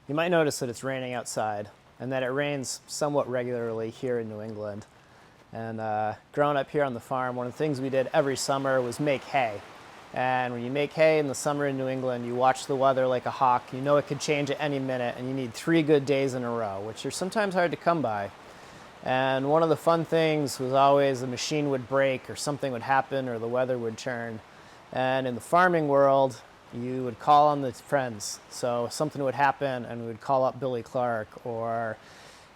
You might notice that it's raining outside and that it rains somewhat regularly here in New England. And growing up here on the farm, one of the things we did every summer was make hay. And when you make hay in the summer in New England, you watch the weather like a hawk. You know it could change at any minute, and you need 3 good days in a row, which are sometimes hard to come by. And one of the fun things was always the machine would break or something would happen or the weather would turn. And in the farming world, you would call on the friends. So something would happen and we would call up Billy Clark or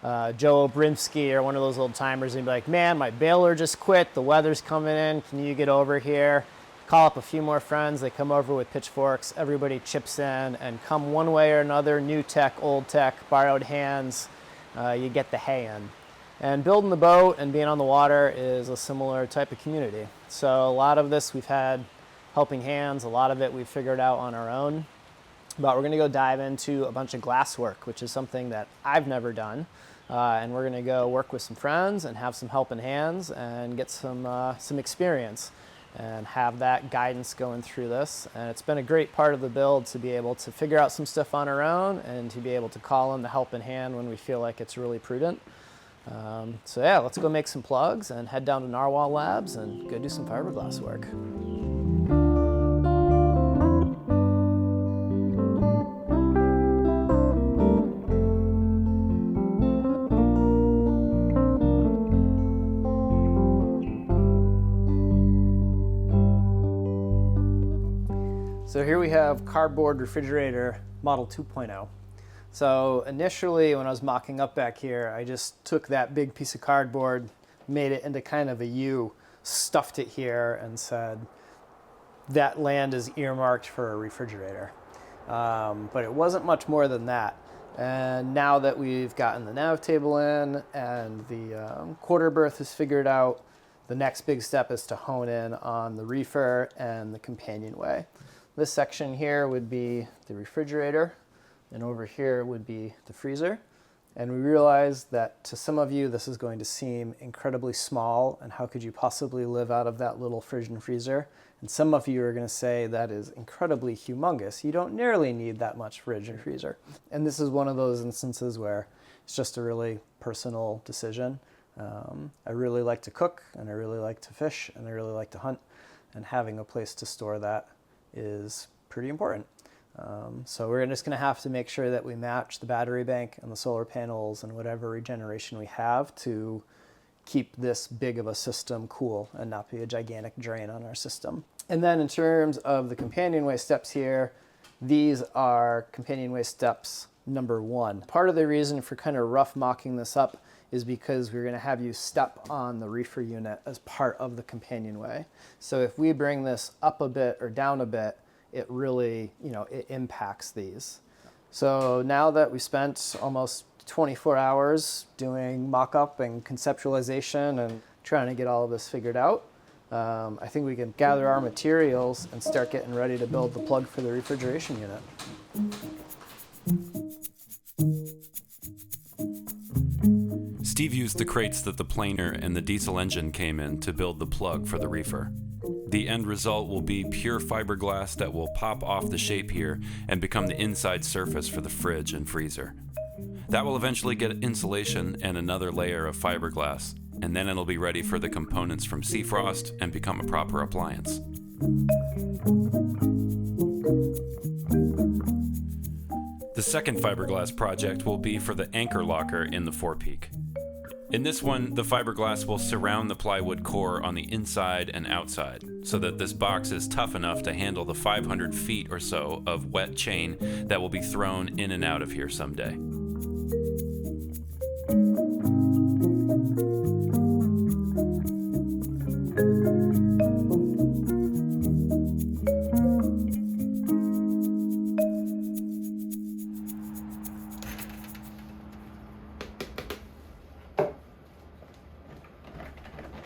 Joe Obrinsky or one of those old timers and be like, man, my baler just quit, the weather's coming in, can you get over here? Call up a few more friends, they come over with pitchforks, everybody chips in, and come one way or another, new tech, old tech, borrowed hands, you get the hay in. And building the boat and being on the water is a similar type of community. So a lot of this we've had helping hands, a lot of it we've figured out on our own. But we're gonna go dive into a bunch of glass work, which is something that I've never done. And we're gonna go work with some friends and have some helping hands and get some experience and have that guidance going through this. And it's been a great part of the build to be able to figure out some stuff on our own and to be able to call in the helping hand when we feel like it's really prudent. So yeah, let's go make some plugs and head down to Narwhal Labs and go do some fiberglass work. So here we have cardboard refrigerator model 2.0. So initially when I was mocking up back here, I just took that big piece of cardboard, made it into kind of a U, stuffed it here and said, that land is earmarked for a refrigerator. But it wasn't much more than that. And now that we've gotten the nav table in and the quarter berth is figured out, the next big step is to hone in on the reefer and the companionway. This section here would be the refrigerator, and over here would be the freezer. And we realized that to some of you, this is going to seem incredibly small, and how could you possibly live out of that little fridge and freezer? And some of you are going to say that is incredibly humongous. You don't nearly need that much fridge and freezer. And this is one of those instances where it's just a really personal decision. I really like to cook, and I really like to fish, and I really like to hunt, and having a place to store that is pretty important. So we're just going to have to make sure that we match the battery bank and the solar panels and whatever regeneration we have to keep this big of a system cool and not be a gigantic drain on our system. And then in terms of the companionway steps here, these are companionway steps number 1. Part of the reason for kind of rough mocking this up is because we're going to have you step on the reefer unit as part of the companionway. So if we bring this up a bit or down a bit, it really, it impacts these. So now that we spent almost 24 hours doing mock-up and conceptualization and trying to get all of this figured out, I think we can gather our materials and start getting ready to build the plug for the refrigeration unit. Steve used the crates that the planer and the diesel engine came in to build the plug for the reefer. The end result will be pure fiberglass that will pop off the shape here and become the inside surface for the fridge and freezer. That will eventually get insulation and another layer of fiberglass, and then it'll be ready for the components from Seafrost and become a proper appliance. The second fiberglass project will be for the anchor locker in the forepeak. In this one, the fiberglass will surround the plywood core on the inside and outside, so that this box is tough enough to handle the 500 feet or so of wet chain that will be thrown in and out of here someday.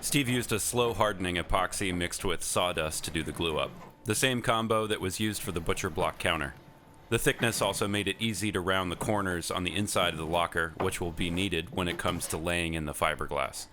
Steve used a slow hardening epoxy mixed with sawdust to do the glue up, the same combo that was used for the butcher block counter. The thickness also made it easy to round the corners on the inside of the locker, which will be needed when it comes to laying in the fiberglass.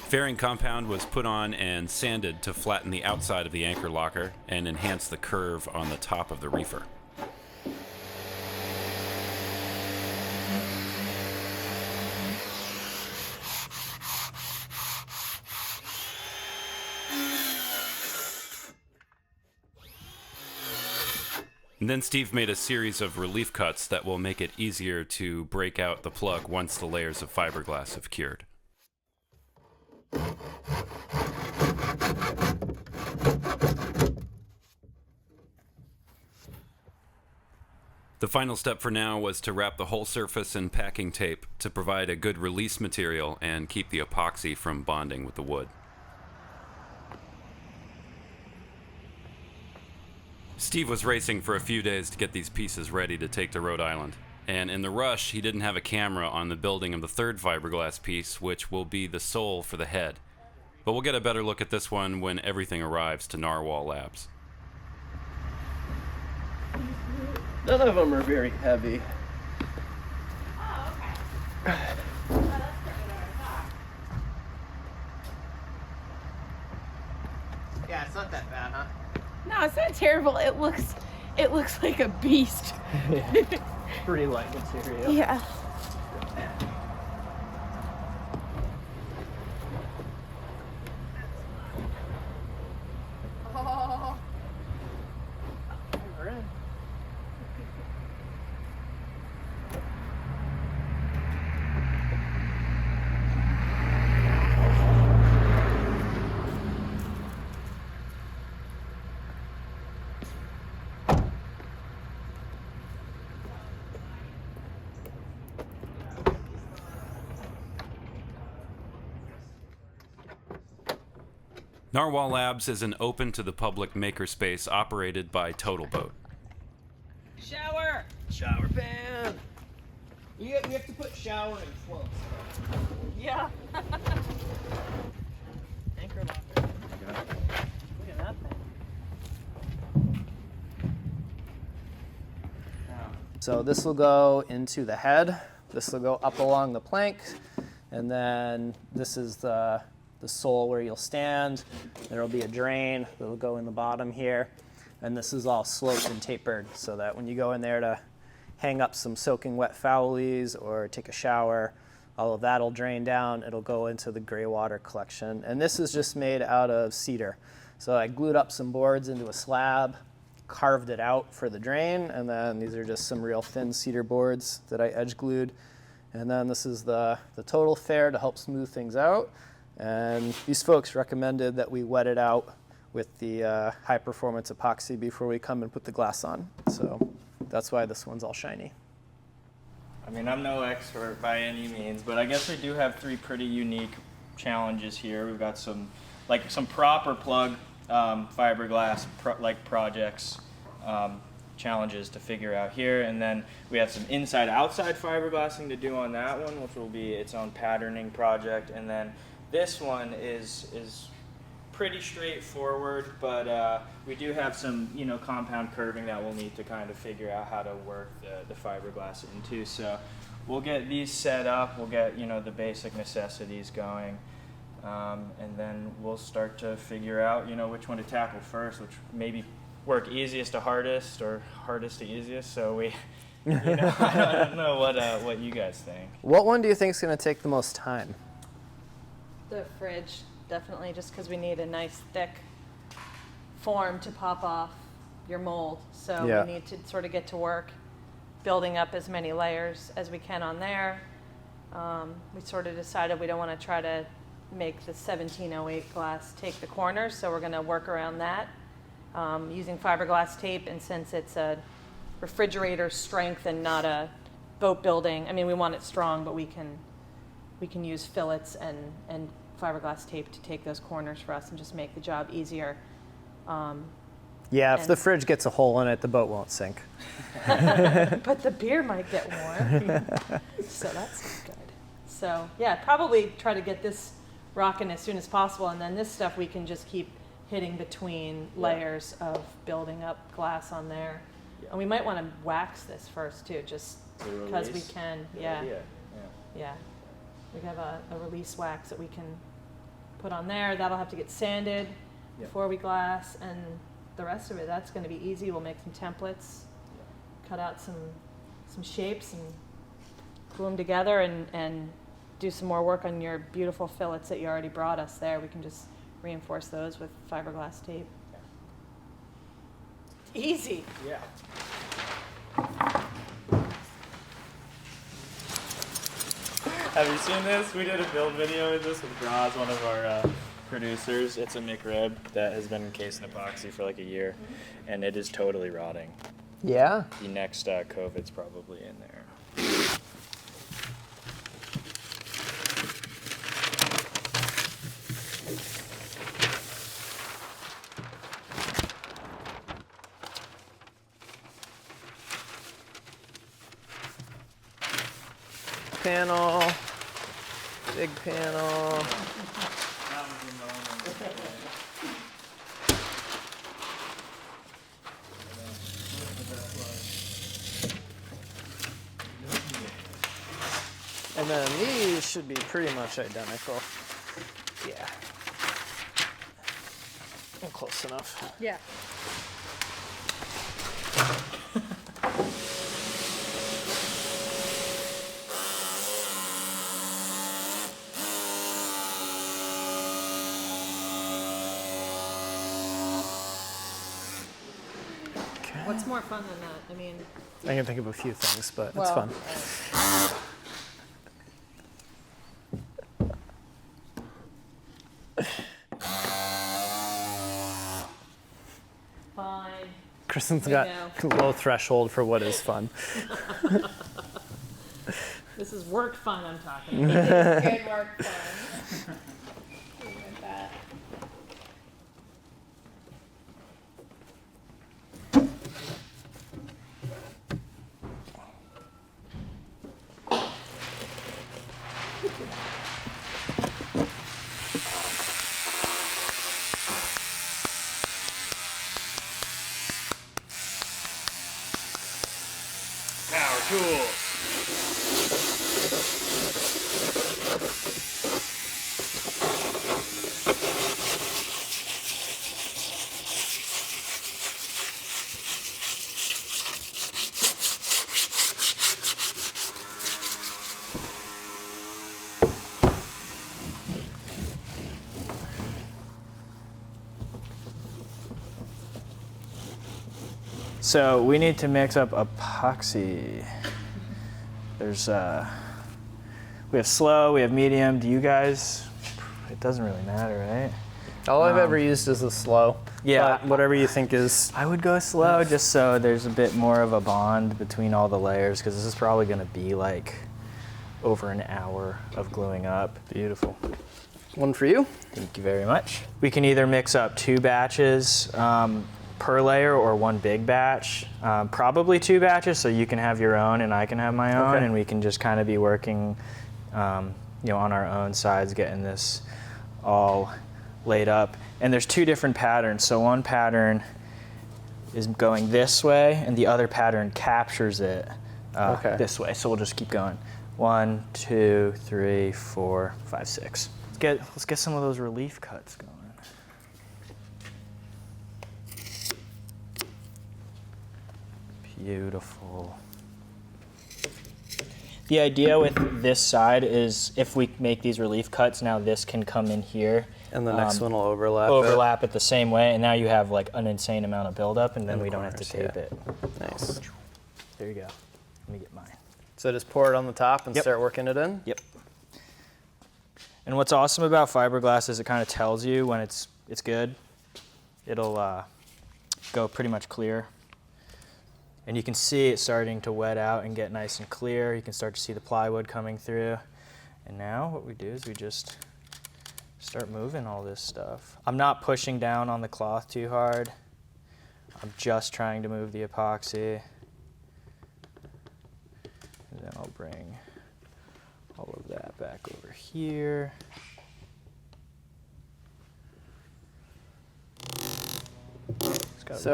Fairing compound was put on and sanded to flatten the outside of the anchor locker and enhance the curve on the top of the reefer. And then Steve made a series of relief cuts that will make it easier to break out the plug once the layers of fiberglass have cured. The final step for now was to wrap the whole surface in packing tape to provide a good release material and keep the epoxy from bonding with the wood. Steve was racing for a few days to get these pieces ready to take to Rhode Island, and in the rush he didn't have a camera on the building of the third fiberglass piece, which will be the sole for the head. But we'll get a better look at this one when everything arrives to Narwhal Labs. None of them are very heavy. Oh, okay. Well, that's pretty what I thought. Yeah, it's not that bad, huh? No, it's not terrible. It looks like a beast. Pretty light material. Yeah. Oh. We're in. Narwhal Labs is an open to the public makerspace operated by TotalBoat. Shower. Shower pan. You have to put shower in floats. Yeah. Anchor locker. Look at that thing. So this will go into the head. This will go up along the plank, and then this is the sole where you'll stand. There will be a drain that will go in the bottom here, and this is all sloped and tapered so that when you go in there to hang up some soaking wet foulies or take a shower, all of that will drain down. It'll go into the gray water collection, and this is just made out of cedar. So I glued up some boards into a slab, carved it out for the drain, and then these are just some real thin cedar boards that I edge glued. And then this is the total fair to help smooth things out. And these folks recommended that we wet it out with the high performance epoxy before we come and put the glass on. So that's why this one's all shiny. I mean, I'm no expert by any means, but I guess we do have three pretty unique challenges here. We've got some proper plug fiberglass projects, challenges to figure out here, and then we have some inside-outside fiberglassing to do on that one, which will be its own patterning project, and then this one is pretty straightforward, but we do have some compound curving that we'll need to kind of figure out how to work the fiberglass into. So we'll get these set up, we'll get the basic necessities going, and then we'll start to figure out which one to tackle first, which maybe work easiest to hardest or hardest to easiest. So we I don't know what you guys think. What one do you think is going to take the most time? The fridge, definitely, just because we need a nice thick form to pop off your mold. So Yeah. we need to sort of get to work building up as many layers as we can on there. We sort of decided we don't want to try to make the 1708 glass take the corners, so we're going to work around that using fiberglass tape. And since it's a refrigerator strength and not a boat building, I mean, we want it strong, but we can use fillets and fiberglass tape to take those corners for us and just make the job easier. Yeah, if the fridge gets a hole in it, the boat won't sink. But the beer might get warm, so that's good. So yeah, probably try to get this rocking as soon as possible, and then this stuff we can just keep hitting between layers of building up glass on there. And we might want to wax this first too, just because we can. Yeah. Idea. Yeah. We have a release wax that we can put on there. That'll have to get sanded before we glass, and the rest of it, that's going to be easy. We'll make some templates, cut out some shapes and glue them together, and do some more work on your beautiful fillets that you already brought us there. We can just reinforce those with fiberglass tape. Easy. Yeah. Have you seen this? We did a build video with this with Braz, one of our producers. It's a McRib that has been encased in epoxy for like a year, and it is totally rotting. Yeah. The next COVID's probably in there. Panel, big panel. And then these should be pretty much identical. Yeah. Close enough. Yeah. What's more fun than that? I mean, I can think of a few things, but it's well, fun. Fine. Kristen's We got know. low threshold for what is fun. This is work fun I'm talking about. Good work, fun. With that. Power tools. So we need to mix up epoxy. There's we have slow, we have medium. Do you guys? It doesn't really matter, right? All I've ever used is the slow. Yeah. But whatever you think is. I would go slow just so there's a bit more of a bond between all the layers, because this is probably going to be like over an hour of gluing up. Beautiful. One for you. Thank you very much. We can either mix up 2 batches per layer or 1 big batch. Probably 2 batches, so you can have your own and I can have my own, Okay. and we can just kind of be working on our own sides, getting this all laid up. And there's 2 different patterns. So one pattern is going this way, and the other pattern captures it this way. So we'll just keep going. 1, 2, 3, 4, 5, 6. Let's get some of those relief cuts going. Beautiful. The idea with this side is if we make these relief cuts, now this can come in here. And the next one will overlap. It the same way, and now you have like an insane amount of buildup, and then In the we don't have to corners, tape it. Nice. There you go. Let me get mine. So just pour it on the top and Yep. start working it in? Yep. And what's awesome about fiberglass is it kind of tells you when it's good. It'll go pretty much clear. And you can see it starting to wet out and get nice and clear. You can start to see the plywood coming through. And now what we do is we just start moving all this stuff. I'm not pushing down on the cloth too hard. I'm just trying to move the epoxy. And then I'll bring all of that back over here. So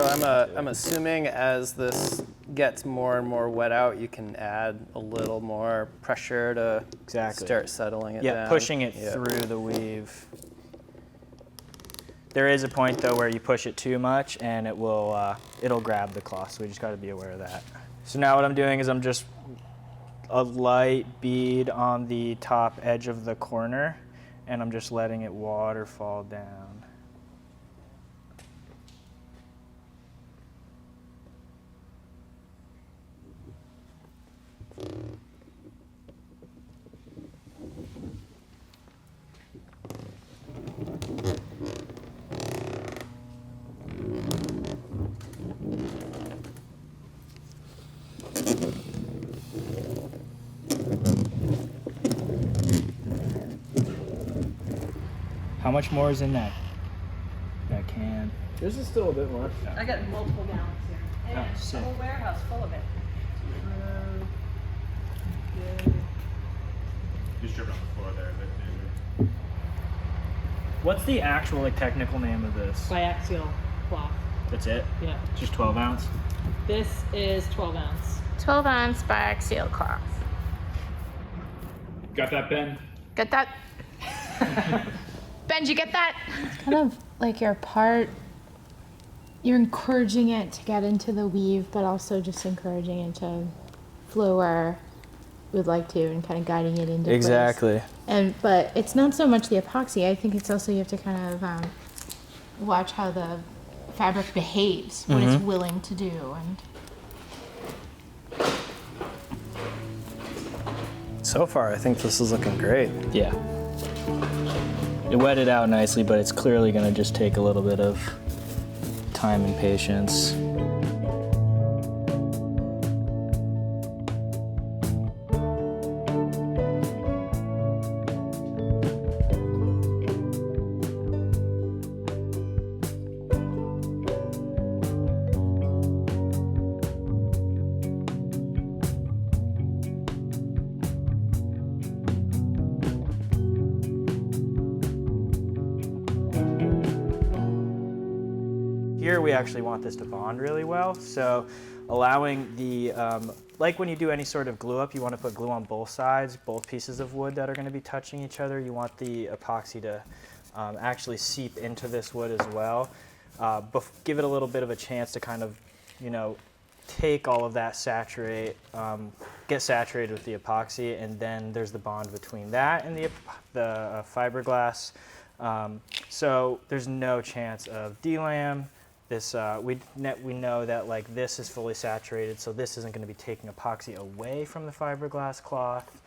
I'm assuming as this gets more and more wet out, you can add a little more pressure to Exactly. start settling it down. Yeah, pushing it through the weave. There is a point though where you push it too much and it will it'll grab the cloth, so we just got to be aware of that. So now what I'm doing is I'm just a light bead on the top edge of the corner, and I'm just letting it waterfall down. How much more is in that can? This is still a bit more. I got multiple gallons here. And sick. a whole warehouse full of it. Just drip it on the floor there a bit, maybe. What's the actual technical name of this? Biaxial cloth. That's it? Yeah. Just 12 ounce? This is 12 ounce. 12 ounce biaxial cloth. Got that, Ben? Get that? Ben, did you get that? It's kind of like you're encouraging it to get into the weave, but also just encouraging it to flow where we'd like to and kind of guiding it into place. Exactly. But it's not so much the epoxy. I think it's also you have to kind of watch how the fabric behaves, what it's willing to do. And So far, I think this is looking great. Yeah. It wetted out nicely, but it's clearly going to just take a little bit of time and patience. Here we actually want this to bond really well, so allowing the, like when you do any sort of glue up, you want to put glue on both sides, both pieces of wood that are going to be touching each other. You want the epoxy to actually seep into this wood as well. Give it a little bit of a chance to kind of, take all of that get saturated with the epoxy, and then there's the bond between that and the fiberglass. So there's no chance of delam. This we know that this is fully saturated, so this isn't going to be taking epoxy away from the fiberglass cloth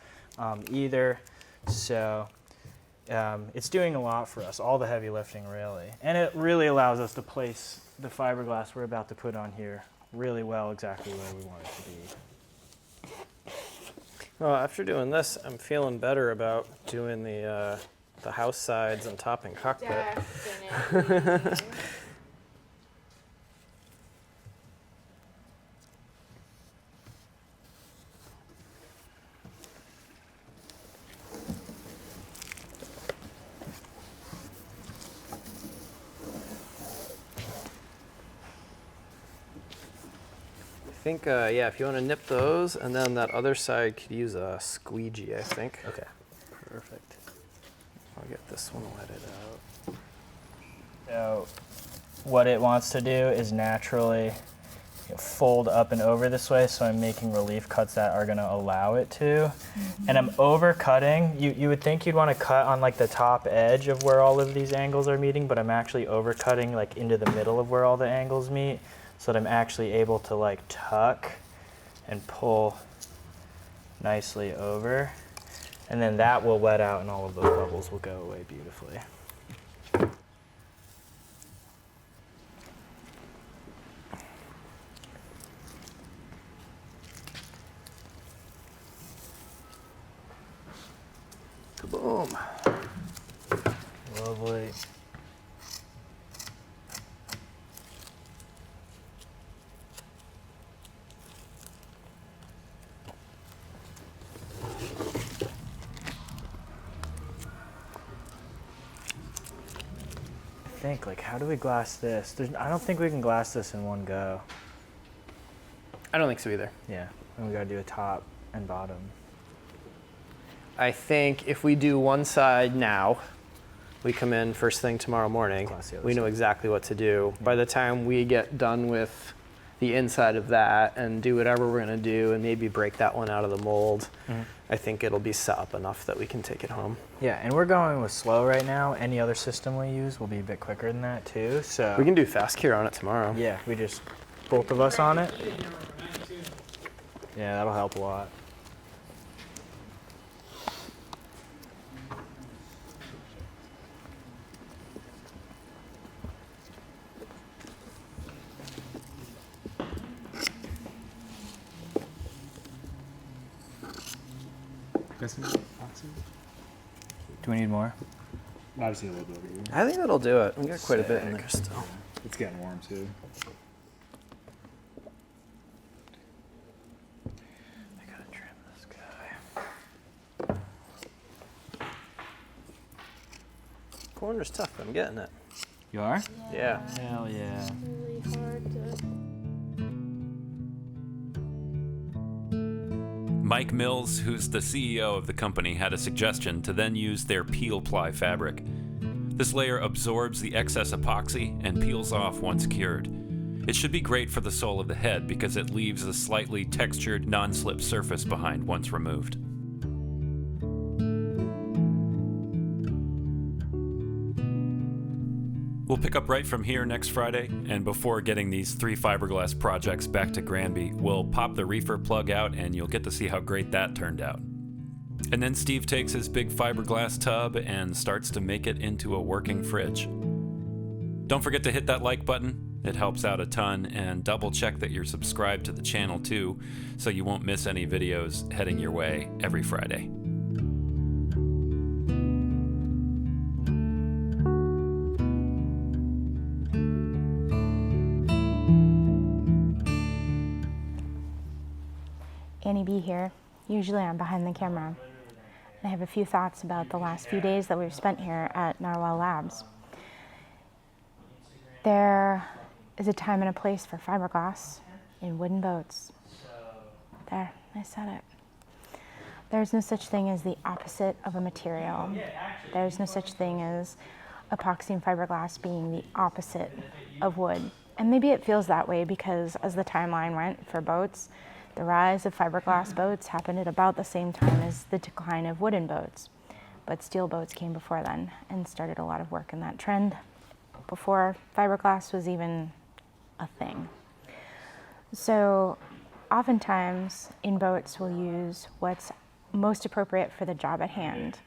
either. So it's doing a lot for us, all the heavy lifting really, and it really allows us to place the fiberglass we're about to put on here really well, exactly where we want it to be. Well, after doing this, I'm feeling better about doing the house sides and topping cockpit. definitely. I think, yeah, if you want to nip those, and then that other side could use a squeegee, I think. Okay, perfect. I'll get this one wetted out. So what it wants to do is naturally fold up and over this way, so I'm making relief cuts that are going to allow it to. And I'm over cutting. You would think you'd want to cut on the top edge of where all of these angles are meeting, but I'm actually over cutting into the middle of where all the angles meet, so that I'm actually able to tuck and pull nicely over. And then that will wet out and all of those bubbles will go away beautifully. Kaboom. Lovely. How do we glass this? I don't think we can glass this in one go. I don't think so either. Yeah, and we gotta do a top and bottom. I think if we do one side now, We come in first thing tomorrow morning. We know exactly what to do. By the time we get done with the inside of that and do whatever we're gonna do and maybe break that one out of the mold, I think it'll be set up enough that we can take it home. Yeah, and we're going with slow right now. Any other system we use will be a bit quicker than that too. So We can do fast cure on it tomorrow. yeah, we just both of us on it. Yeah, that'll help a lot. Do we need more? I just need a little bit over here. I think that'll do it. We got quite a bit in there still. It's getting warm too. I gotta trim this guy. Corner's tough, but I'm getting it. You are? Yeah. Hell yeah. Really hard to. Mike Mills, who's the CEO of the company, had a suggestion to then use their peel ply fabric. This layer absorbs the excess epoxy and peels off once cured. It should be great for the sole of the head because it leaves a slightly textured, non-slip surface behind once removed. We'll pick up right from here next Friday, and before getting these 3 fiberglass projects back to Granby, we'll pop the reefer plug out and you'll get to see how great that turned out. And then Steve takes his big fiberglass tub and starts to make it into a working fridge. Don't forget to hit that like button, it helps out a ton, and double check that you're subscribed to the channel too, so you won't miss any videos heading your way every Friday. Annie B here. Usually I'm behind the camera. And I have a few thoughts about the last few days that we've spent here at Narwhal Labs. There is a time and a place for fiberglass in wooden boats. There, I said it. There's no such thing as the opposite of a material. There's no such thing as epoxy and fiberglass being the opposite of wood. And maybe it feels that way because as the timeline went for boats, the rise of fiberglass boats happened at about the same time as the decline of wooden boats. But steel boats came before then and started a lot of work in that trend before fiberglass was even a thing. So oftentimes in boats we'll use what's most appropriate for the job at hand.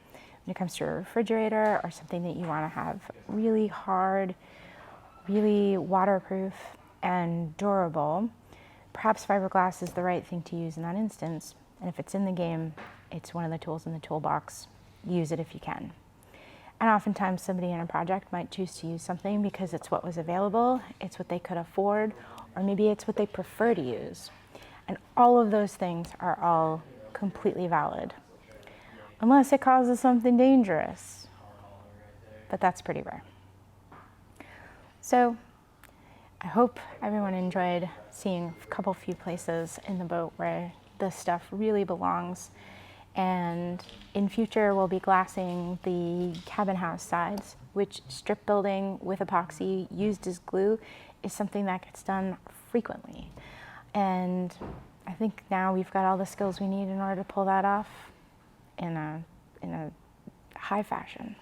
When it comes to a refrigerator or something that you want to have really hard, really waterproof and durable, perhaps fiberglass is the right thing to use in that instance. And if it's in the game, it's one of the tools in the toolbox. Use it if you can. And oftentimes somebody in a project might choose to use something because it's what was available, it's what they could afford, or maybe it's what they prefer to use. And all of those things are all completely valid, unless it causes something dangerous. But that's pretty rare. So I hope everyone enjoyed seeing a few places in the boat where this stuff really belongs. And in future, we'll be glassing the cabin house sides, which strip building with epoxy used as glue is something that gets done frequently. And I think now we've got all the skills we need in order to pull that off in a high fashion.